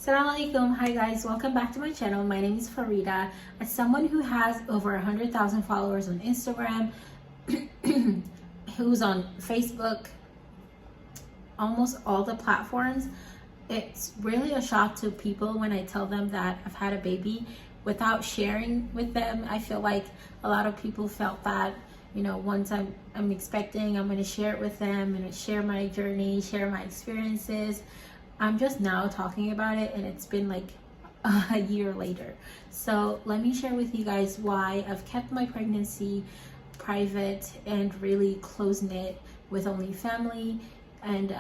Assalamu alaikum. Hi guys, welcome back to my channel. My name is Farida. As someone who has over 100,000 followers on Instagram, who's on Facebook, almost all the platforms, it's really a shock to people when I tell them that I've had a baby without sharing with them. I feel like a lot of people felt that, you know, once I'm expecting, I'm going to share it with them and share my journey, share my experiences. I'm just now talking about it and it's been like a year later. So let me share with you guys why I've kept my pregnancy private and really close-knit with only family and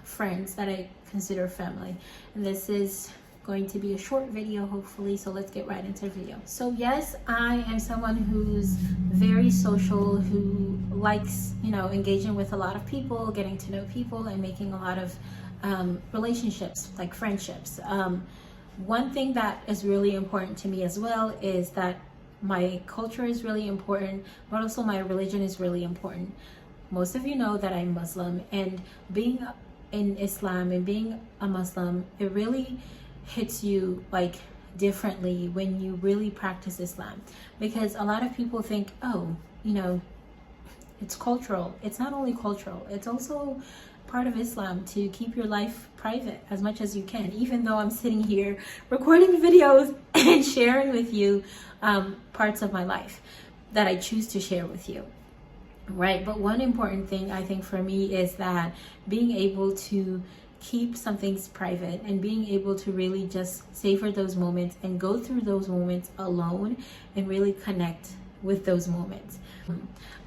friends that I consider family. And this is going to be a short video, hopefully, so let's get right into the video. So yes, I am someone who's very social, who likes, you know, engaging with a lot of people, getting to know people and making a lot of relationships, like friendships. One thing that is really important to me as well is that my culture is really important, but also my religion is really important. Most of you know that I'm Muslim, and being in Islam and being a Muslim, it really hits you like differently when you really practice Islam, because a lot of people think, oh, you know, it's cultural. It's not only cultural, it's also part of Islam to keep your life private as much as you can, even though I'm sitting here recording videos and sharing with you parts of my life that I choose to share with you, right? But one important thing I think for me is that being able to keep some things private and being able to really just savor those moments and go through those moments alone and really connect with those moments.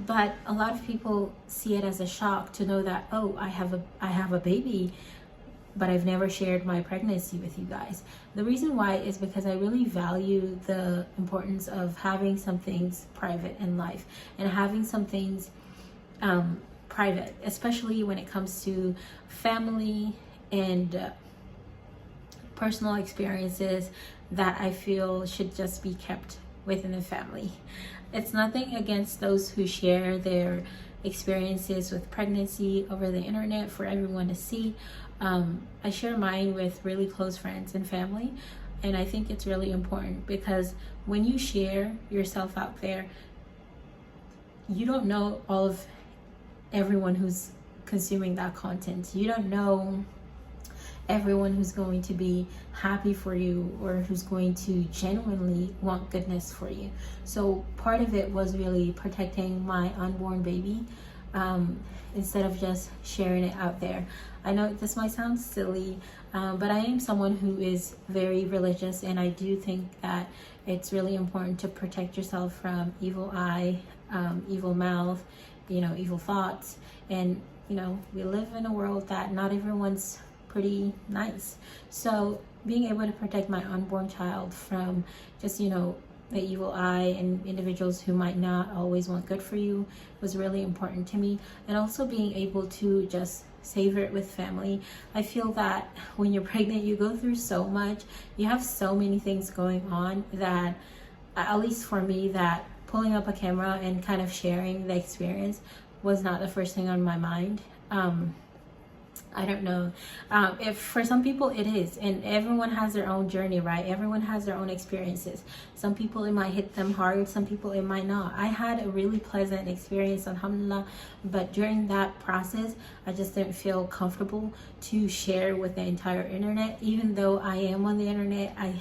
But a lot of people see it as a shock to know that, oh, I have a baby, but I've never shared my pregnancy with you guys. The reason why is because I really value the importance of having some things private in life and having some things private, especially when it comes to family and personal experiences that I feel should just be kept within the family. It's nothing against those who share their experiences with pregnancy over the internet for everyone to see. I share mine with really close friends and family, and I think it's really important because when you share yourself out there, you don't know all of everyone who's consuming that content. You don't know everyone who's going to be happy for you or who's going to genuinely want goodness for you. So part of it was really protecting my unborn baby instead of just sharing it out there. I know this might sound silly, but I am someone who is very religious, and I do think that it's really important to protect yourself from evil eye, evil mouth, you know, evil thoughts. And you know, we live in a world that not everyone's pretty nice. So being able to protect my unborn child from just, you know, the evil eye and individuals who might not always want good for you was really important to me. And also being able to just savor it with family. I feel that when you're pregnant, you go through so much, you have so many things going on that, at least for me, that pulling up a camera and kind of sharing the experience was not the first thing on my mind. I don't know if for some people it is, and everyone has their own journey, right? Everyone has their own experiences. Some people it might hit them hard, some people it might not. I had a really pleasant experience, alhamdulillah, but during that process I just didn't feel comfortable to share with the entire internet. Even though I am on the internet, I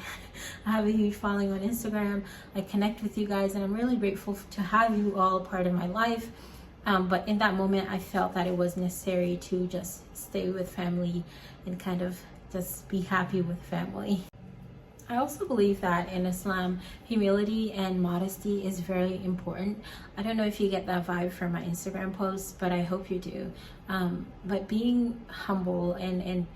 have a huge following on Instagram, I connect with you guys, and I'm really grateful to have you all part of my life. But in that moment, I felt that it was necessary to just stay with family and kind of just be happy with family. I also believe that in Islam, humility and modesty is very important. I don't know if you get that vibe from my Instagram posts, but I hope you do. But being humble and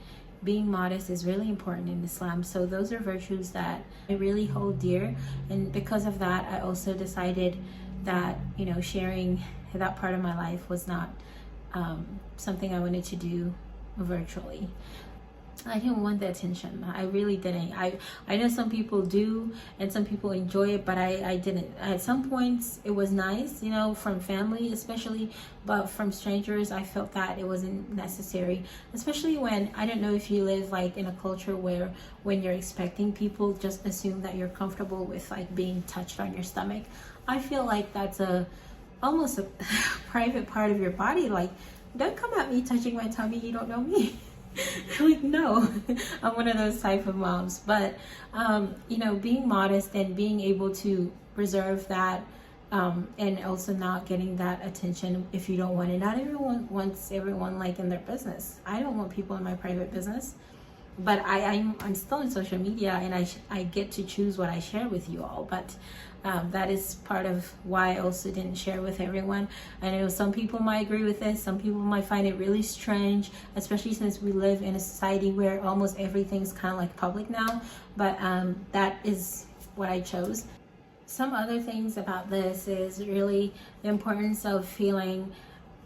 being modest is really important in Islam. So those are virtues that I really hold dear. And because of that, I also decided that, you know, sharing that part of my life was not something I wanted to do virtually. I didn't want the attention. I really didn't. I know some people do and some people enjoy it, but I didn't. At some points it was nice, you know, from family especially, but from strangers I felt that it wasn't necessary. Especially when, I don't know if you live like in a culture where when you're expecting, people just assume that you're comfortable with like being touched on your stomach. I feel like that's almost a private part of your body. Like, don't come at me touching my tummy, you don't know me. Like, no. I'm one of those type of moms. But you know, being modest and being able to reserve that, and also not getting that attention if you don't want it. Not everyone wants everyone like in their business. I don't want people in my private business, but I'm still in social media, and I get to choose what I share with you all. But that is part of why I also didn't share with everyone. I know some people might agree with this, some people might find it really strange, especially since we live in a society where almost everything's kind of like public now. But that is what I chose. Some other things about this is really the importance of feeling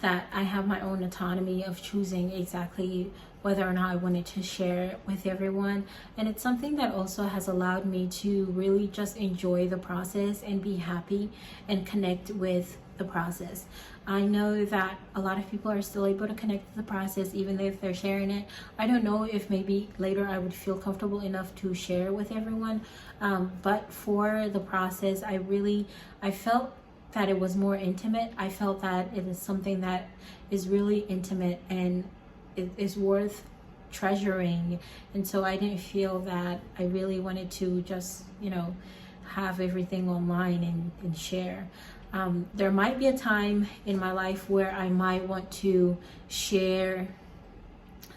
that I have my own autonomy of choosing exactly whether or not I wanted to share with everyone. And it's something that also has allowed me to really just enjoy the process and be happy and connect with the process. I know that a lot of people are still able to connect with the process even if they're sharing it. I don't know if maybe later I would feel comfortable enough to share with everyone, but for the process, I felt that it was more intimate. I felt that it is something that is really intimate and it is worth treasuring. And so I didn't feel that I really wanted to just, you know, have everything online and share. There might be a time in my life where I might want to share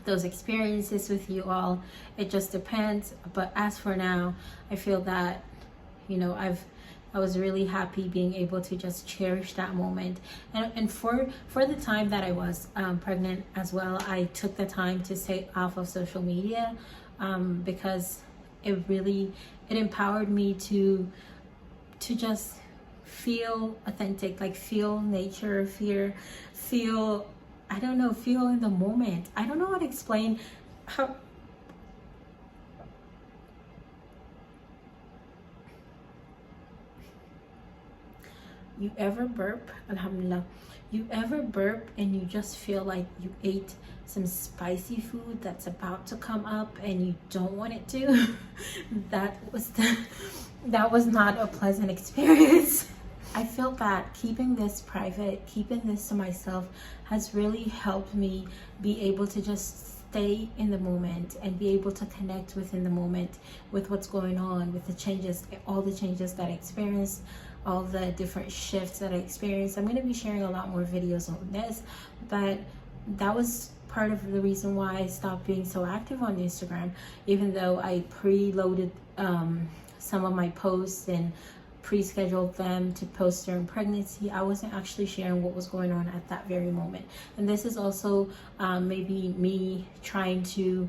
those experiences with you all. It just depends. But as for now, I feel that, you know, I was really happy being able to just cherish that moment. And for the time that I was pregnant as well, I took the time to stay off of social media, because it empowered me to just feel authentic, like feel nature, feel in the moment. I don't know how to explain how. You ever burp? Alhamdulillah. You ever burp and you just feel like you ate some spicy food that's about to come up and you don't want it to? That was not a pleasant experience. I felt that keeping this private, keeping this to myself has really helped me be able to just stay in the moment and be able to connect within the moment with what's going on, with the changes, all the changes that I experienced, all the different shifts that I experienced. I'm going to be sharing a lot more videos on this, but that was part of the reason why I stopped being so active on Instagram. Even though I preloaded some of my posts and pre-scheduled them to post during pregnancy, I wasn't actually sharing what was going on at that very moment. And this is also maybe me trying to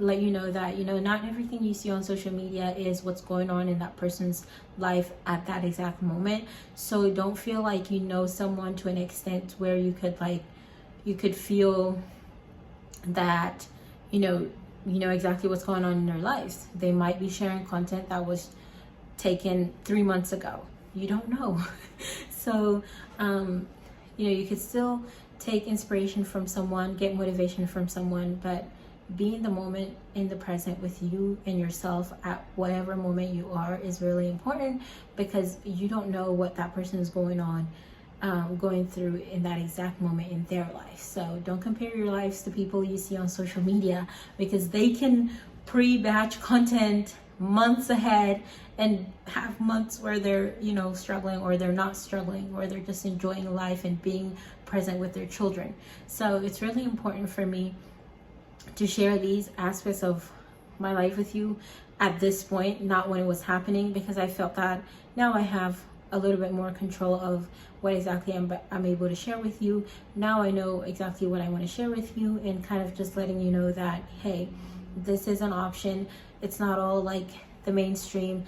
let you know that, you know, not everything you see on social media is what's going on in that person's life at that exact moment. So don't feel like you know someone to an extent where you could feel that you know exactly what's going on in their lives. They might be sharing content that was taken 3 months ago. You don't know. So you could still take inspiration from someone, get motivation from someone, but be in the moment, in the present with you and yourself at whatever moment you are is really important, because you don't know what that person is going through in that exact moment in their life. So don't compare your lives to people you see on social media, because they can pre-batch content months ahead and have months where they're struggling, or they're not struggling, or they're just enjoying life and being present with their children. So it's really important for me to share these aspects of my life with you at this point, not when it was happening, because I felt that now I have a little bit more control of what exactly I'm able to share with you. Now I know exactly what I want to share with you, and kind of just letting you know that, hey, this is an option. It's not all like the mainstream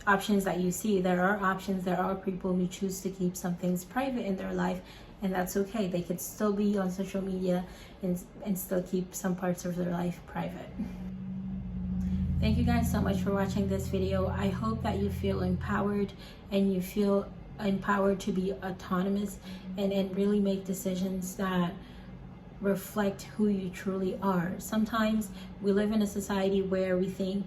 options that you see. There are options. There are people who choose to keep some things private in their life, and that's okay. They could still be on social media and still keep some parts of their life private. Thank you guys so much for watching this video. I hope that you feel empowered and you feel empowered to be autonomous and really make decisions that reflect who you truly are. Sometimes we live in a society where we think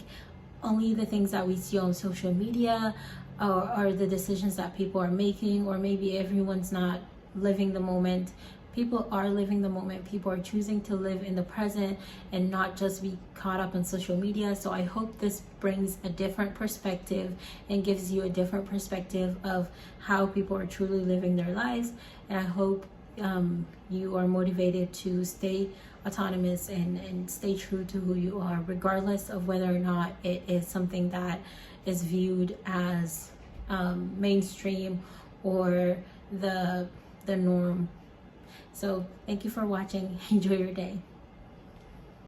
only the things that we see on social media are the decisions that people are making, or maybe everyone's not living the moment. People are living the moment. People are choosing to live in the present and not just be caught up in social media. So I hope this brings a different perspective and gives you a different perspective of how people are truly living their lives. And I hope you are motivated to stay autonomous and stay true to who you are, regardless of whether or not it is something that is viewed as mainstream or the norm. So thank you for watching. Enjoy your day.